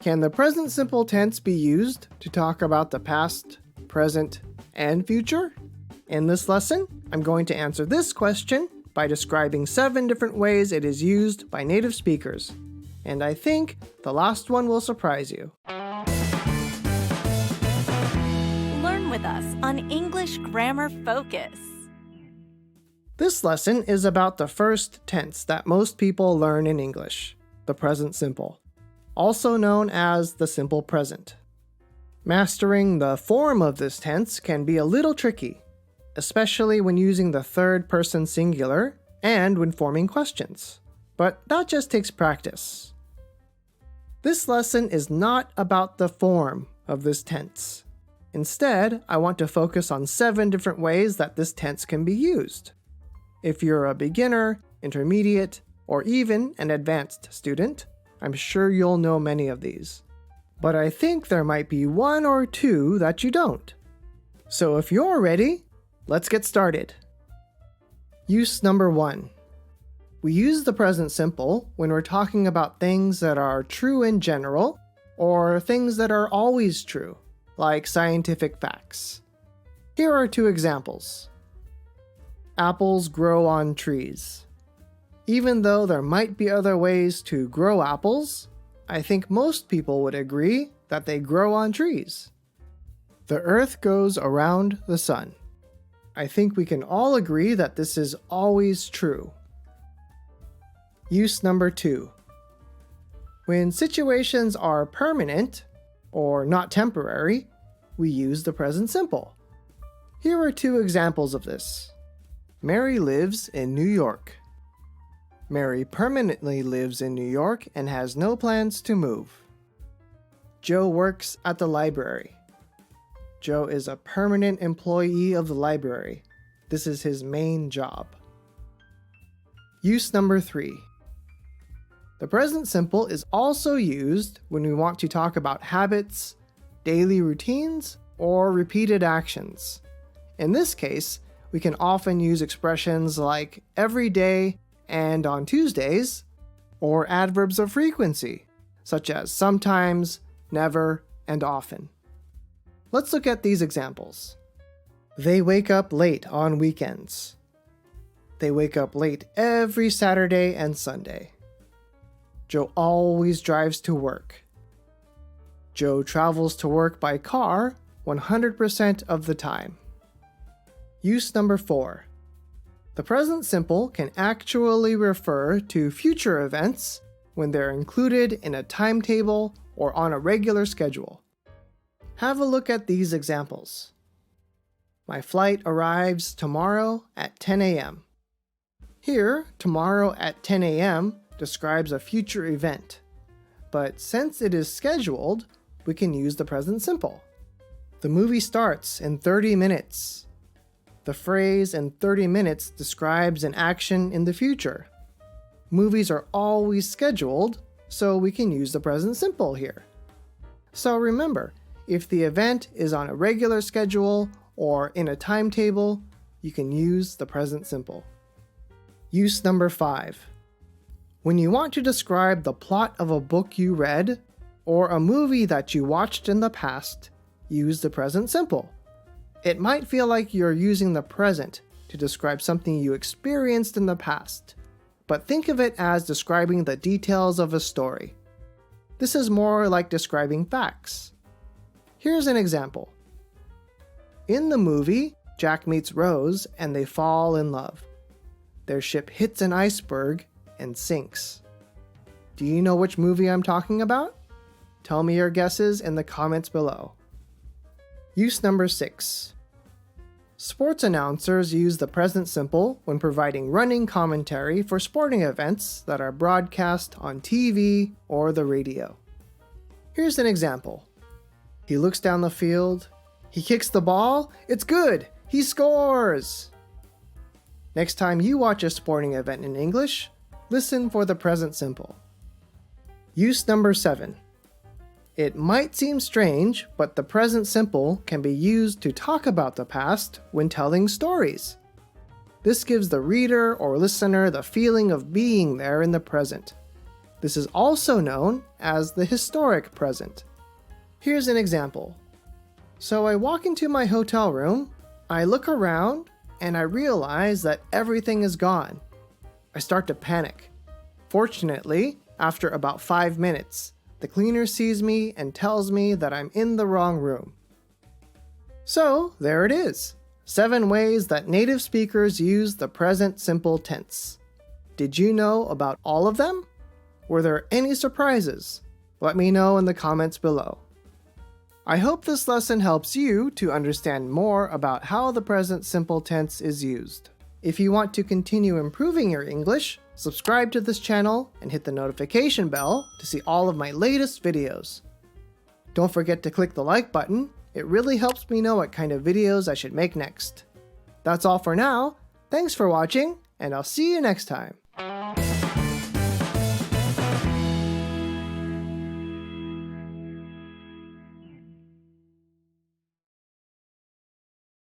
Can the present simple tense be used to talk about the past, present, and future? In this lesson, I'm going to answer this question by describing 7 different ways it is used by native speakers. And I think the last one will surprise you. Learn with us on English Grammar Focus. This lesson is about the first tense that most people learn in English, the present simple, also known as the simple present. Mastering the form of this tense can be a little tricky, especially when using the third person singular and when forming questions. But that just takes practice. This lesson is not about the form of this tense. Instead, I want to focus on 7 different ways that this tense can be used. If you're a beginner, intermediate, or even an advanced student, I'm sure you'll know many of these. But I think there might be 1 or 2 that you don't. So if you're ready, let's get started. Use number 1. We use the present simple when we're talking about things that are true in general, or things that are always true, like scientific facts. Here are 2 examples. Apples grow on trees. Even though there might be other ways to grow apples, I think most people would agree that they grow on trees. The Earth goes around the sun. I think we can all agree that this is always true. Use number 2. When situations are permanent, or not temporary, we use the present simple. Here are 2 examples of this. Mary lives in New York. Mary permanently lives in New York and has no plans to move. Joe works at the library. Joe is a permanent employee of the library. This is his main job. Use number 3. The present simple is also used when we want to talk about habits, daily routines, or repeated actions. In this case, we can often use expressions like every day and on Tuesdays, or adverbs of frequency, such as sometimes, never, and often. Let's look at these examples. They wake up late on weekends. They wake up late every Saturday and Sunday. Joe always drives to work. Joe travels to work by car 100% of the time. Use number 4. The present simple can actually refer to future events when they're included in a timetable or on a regular schedule. Have a look at these examples. My flight arrives tomorrow at 10 a.m. Here, tomorrow at 10 a.m. describes a future event, but since it is scheduled, we can use the present simple. The movie starts in 30 minutes. The phrase in 30 minutes describes an action in the future. Movies are always scheduled, so we can use the present simple here. So remember, if the event is on a regular schedule or in a timetable, you can use the present simple. Use number 5. When you want to describe the plot of a book you read or a movie that you watched in the past, use the present simple. It might feel like you're using the present to describe something you experienced in the past, but think of it as describing the details of a story. This is more like describing facts. Here's an example. In the movie, Jack meets Rose and they fall in love. Their ship hits an iceberg and sinks. Do you know which movie I'm talking about? Tell me your guesses in the comments below. Use number 6. Sports announcers use the present simple when providing running commentary for sporting events that are broadcast on TV or the radio. Here's an example. He looks down the field. He kicks the ball. It's good. He scores. Next time you watch a sporting event in English, listen for the present simple. Use number 7. It might seem strange, but the present simple can be used to talk about the past when telling stories. This gives the reader or listener the feeling of being there in the present. This is also known as the historic present. Here's an example. So I walk into my hotel room, I look around, and I realize that everything is gone. I start to panic. Fortunately, after about 5 minutes, the cleaner sees me and tells me that I'm in the wrong room. So there it is, 7 ways that native speakers use the present simple tense. Did you know about all of them? Were there any surprises? Let me know in the comments below. I hope this lesson helps you to understand more about how the present simple tense is used. If you want to continue improving your English, subscribe to this channel and hit the notification bell to see all of my latest videos. Don't forget to click the like button. It really helps me know what kind of videos I should make next. That's all for now. Thanks for watching, and I'll see you next time.